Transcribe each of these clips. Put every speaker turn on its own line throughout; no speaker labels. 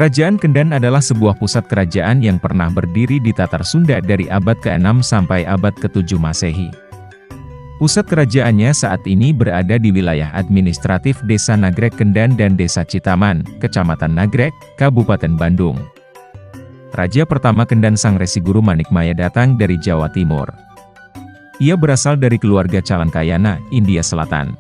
Kerajaan Kendan adalah sebuah pusat kerajaan yang pernah berdiri di Tatar Sunda dari abad ke-6 sampai abad ke-7 Masehi. Pusat kerajaannya saat ini berada di wilayah administratif Desa Nagrek Kendan dan Desa Citaman, Kecamatan Nagrek, Kabupaten Bandung. Raja pertama Kendan Sang Resi Guru Manikmaya datang dari Jawa Timur. Ia berasal dari keluarga Calankayana, India Selatan.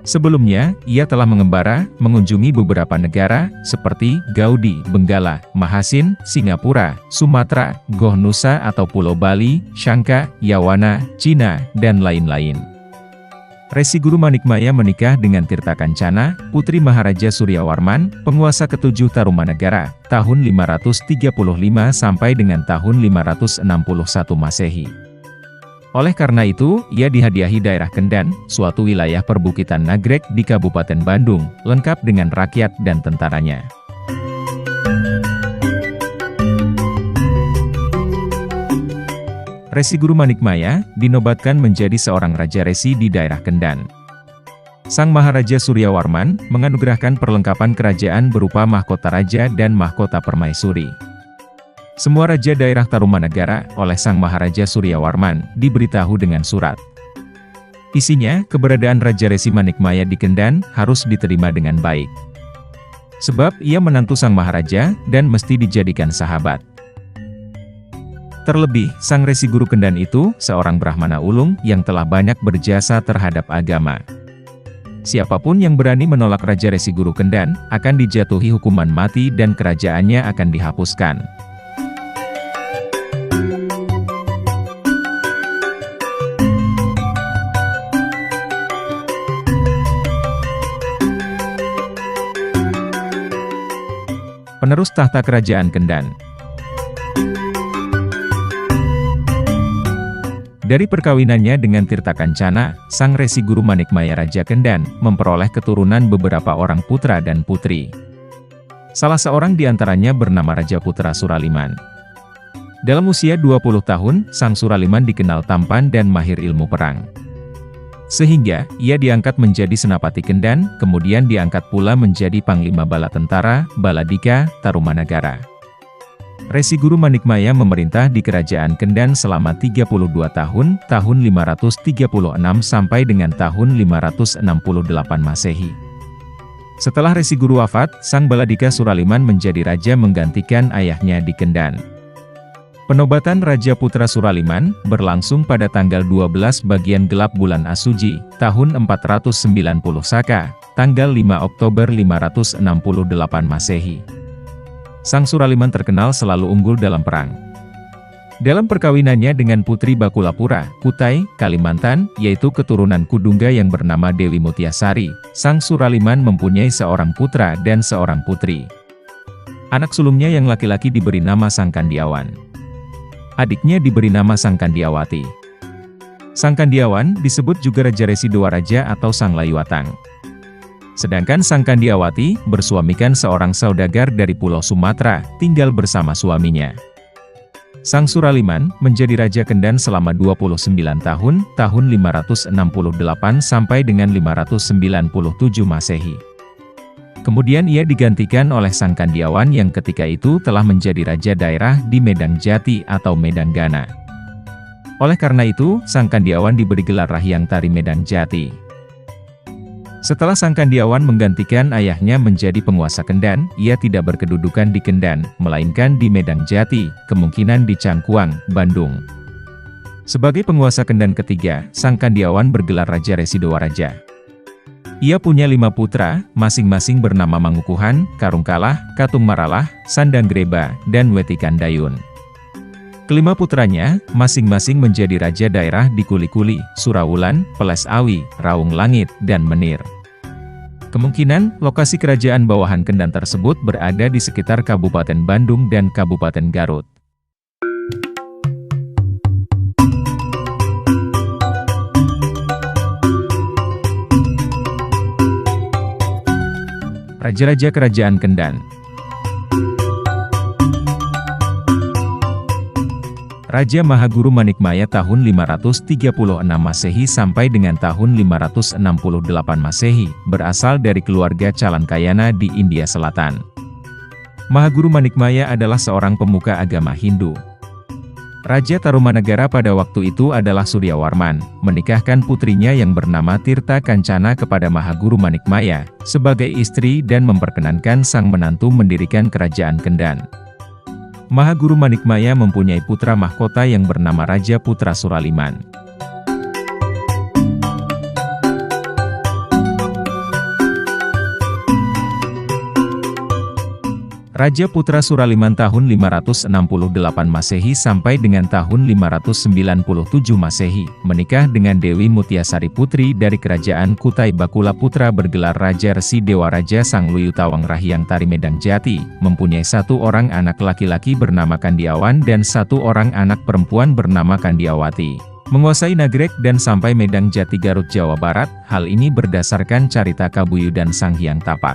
Sebelumnya, ia telah mengembara, mengunjungi beberapa negara, seperti Gaudi, Benggala, Mahasin, Singapura, Sumatera, Goh Nusa atau Pulau Bali, Sangka, Yawana, Cina, dan lain-lain. Resi Guru Manikmaya menikah dengan Tirta Kancana, putri Maharaja Suryawarman, penguasa ke-7 Tarumanegara, tahun 535 sampai dengan tahun 561 Masehi. Oleh karena itu, ia dihadiahi daerah Kendan, suatu wilayah perbukitan Nagrek di Kabupaten Bandung, lengkap dengan rakyat dan tentaranya. Resi Guru Manikmaya dinobatkan menjadi seorang raja resi di daerah Kendan. Sang Maharaja Suryawarman menganugerahkan perlengkapan kerajaan berupa mahkota raja dan mahkota permaisuri. Semua raja daerah Tarumanegara oleh Sang Maharaja Suryawarman diberitahu dengan surat. Isinya, keberadaan Raja Resi Manikmaya di Kendan harus diterima dengan baik. Sebab ia menantu Sang Maharaja dan mesti dijadikan sahabat. Terlebih, Sang Resi Guru Kendan itu seorang Brahmana ulung yang telah banyak berjasa terhadap agama. Siapapun yang berani menolak Raja Resi Guru Kendan akan dijatuhi hukuman mati dan kerajaannya akan dihapuskan. Penerus tahta kerajaan Kendan. Dari perkawinannya dengan Tirta Kancana, Sang Resi Guru Manikmaya Raja Kendan memperoleh keturunan beberapa orang putra dan putri. Salah seorang di antaranya bernama Raja Putra Suraliman. Dalam usia 20 tahun, Sang Suraliman dikenal tampan dan mahir ilmu perang. Sehingga, ia diangkat menjadi Senapati Kendan, kemudian diangkat pula menjadi Panglima Bala Tentara, Baladika, Tarumanegara. Resi Guru Manikmaya memerintah di Kerajaan Kendan selama 32 tahun, tahun 536 sampai dengan tahun 568 Masehi. Setelah Resi Guru wafat, Sang Baladika Suraliman menjadi raja menggantikan ayahnya di Kendan. Penobatan Raja Putra Suraliman berlangsung pada tanggal 12 bagian gelap bulan Asuji, tahun 490 Saka, tanggal 5 Oktober 568 Masehi. Sang Suraliman terkenal selalu unggul dalam perang. Dalam perkawinannya dengan Putri Bakulapura, Kutai, Kalimantan, yaitu keturunan Kudungga yang bernama Dewi Mutiasari, Sang Suraliman mempunyai seorang putra dan seorang putri. Anak sulungnya yang laki-laki diberi nama Sang Kandiawan. Adiknya diberi nama Sang Kandiawati. Sang Kandiawan disebut juga Raja Resi Dwaraja atau Sang Layuatang. Sedangkan Sang Kandiawati bersuamikan seorang saudagar dari Pulau Sumatera, tinggal bersama suaminya. Sang Suraliman menjadi Raja Kendan selama 29 tahun, tahun 568 sampai dengan 597 Masehi. Kemudian ia digantikan oleh Sang Kandiawan yang ketika itu telah menjadi raja daerah di Medang Jati atau Medang Gana. Oleh karena itu, Sang Kandiawan diberi gelar Rahyang Tari Medang Jati. Setelah Sang Kandiawan menggantikan ayahnya menjadi penguasa Kendan, ia tidak berkedudukan di Kendan, melainkan di Medang Jati, kemungkinan di Cangkuang, Bandung. Sebagai penguasa Kendan ketiga, Sang Kandiawan bergelar Raja Resi Dwaraja. Ia punya 5 putra, masing-masing bernama Mangukuhan, Karungkalah, Katung Maralah, Sandanggreba, dan Wetikandayun. Kelima putranya, masing-masing menjadi raja daerah di Kuli-Kuli, Surawulan, Peles Awi, Raung Langit, dan Menir. Kemungkinan, lokasi kerajaan bawahan Kendan tersebut berada di sekitar Kabupaten Bandung dan Kabupaten Garut. Raja-raja Kerajaan Kendan. Raja Mahaguru Manikmaya tahun 536 Masehi sampai dengan tahun 568 Masehi, berasal dari keluarga Calankayana di India Selatan. Mahaguru Manikmaya adalah seorang pemuka agama Hindu. Raja Tarumanagara pada waktu itu adalah Suryawarman, menikahkan putrinya yang bernama Tirta Kancana kepada Mahaguru Manikmaya, sebagai istri dan memperkenankan sang menantu mendirikan kerajaan Kendan. Mahaguru Manikmaya mempunyai putra mahkota yang bernama Raja Putra Suraliman. Raja Putra Suraliman tahun 568 Masehi sampai dengan tahun 597 Masehi, menikah dengan Dewi Mutiasari Putri dari Kerajaan Kutai Bakula Putra bergelar Raja Resi Dewa Raja Sang Luyutawang Rahyang Tari Medang Jati, mempunyai satu orang anak laki-laki bernama Kandiawan dan satu orang anak perempuan bernama Kandiawati. Menguasai Nagrek dan sampai Medang Jati Garut Jawa Barat, hal ini berdasarkan carita Kabuyudan Sang Hyang Tapak.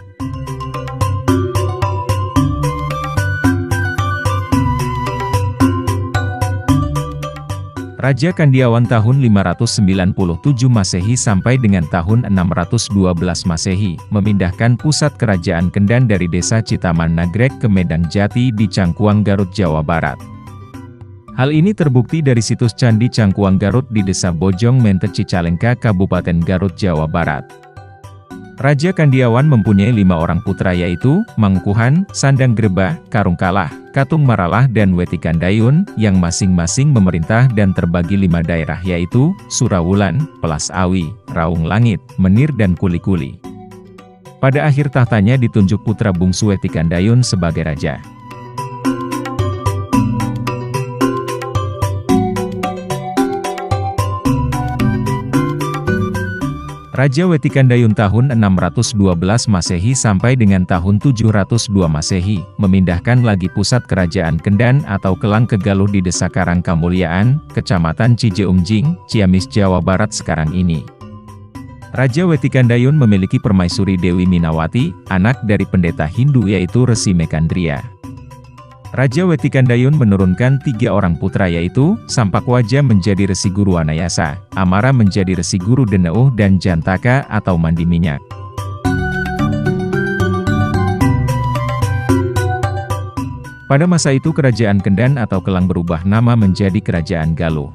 Raja Kandiawan tahun 597 Masehi sampai dengan tahun 612 Masehi, memindahkan pusat kerajaan Kendan dari desa Citaman Nagrek ke Medang Jati di Cangkuang Garut Jawa Barat. Hal ini terbukti dari situs Candi Cangkuang Garut di Desa Bojong Mentet Cicalengka Kabupaten Garut Jawa Barat. Raja Kandiawan mempunyai 5 orang putra yaitu, Mangkuhan, Sandang Greba, Karungkalah, Katung Maralah dan Wetikandayun, yang masing-masing memerintah dan terbagi 5 daerah yaitu, Surawulan, Pelas Awi, Raung Langit, Menir dan Kuli-Kuli. Pada akhir tahtanya ditunjuk putra bungsu Wetikandayun sebagai raja. Raja Wetikandayun tahun 612 Masehi sampai dengan tahun 702 Masehi, memindahkan lagi pusat kerajaan Kendan atau Kelang ke Galuh di Desa Karangkamuliaan, Kecamatan Cijeungjing, Ciamis, Jawa Barat sekarang ini. Raja Wetikandayun memiliki permaisuri Dewi Minawati, anak dari pendeta Hindu yaitu Resi Mekandria. Raja Wetikandayun menurunkan 3 orang putra yaitu, Sampakwaja menjadi Resi Guru Wanayasa, Amara menjadi Resi Guru Deneuh dan Jantaka atau Mandi Minyak. Pada masa itu Kerajaan Kendan atau Kelang berubah nama menjadi Kerajaan Galuh.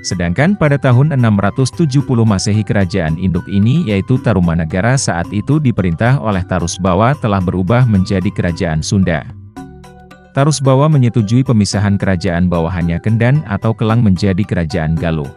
Sedangkan pada tahun 670 Masehi Kerajaan Induk ini yaitu Tarumanagara saat itu diperintah oleh Tarusbawa telah berubah menjadi Kerajaan Sunda. Tarusbawa menyetujui pemisahan kerajaan bawahannya Kendan atau Kelang menjadi Kerajaan Galuh.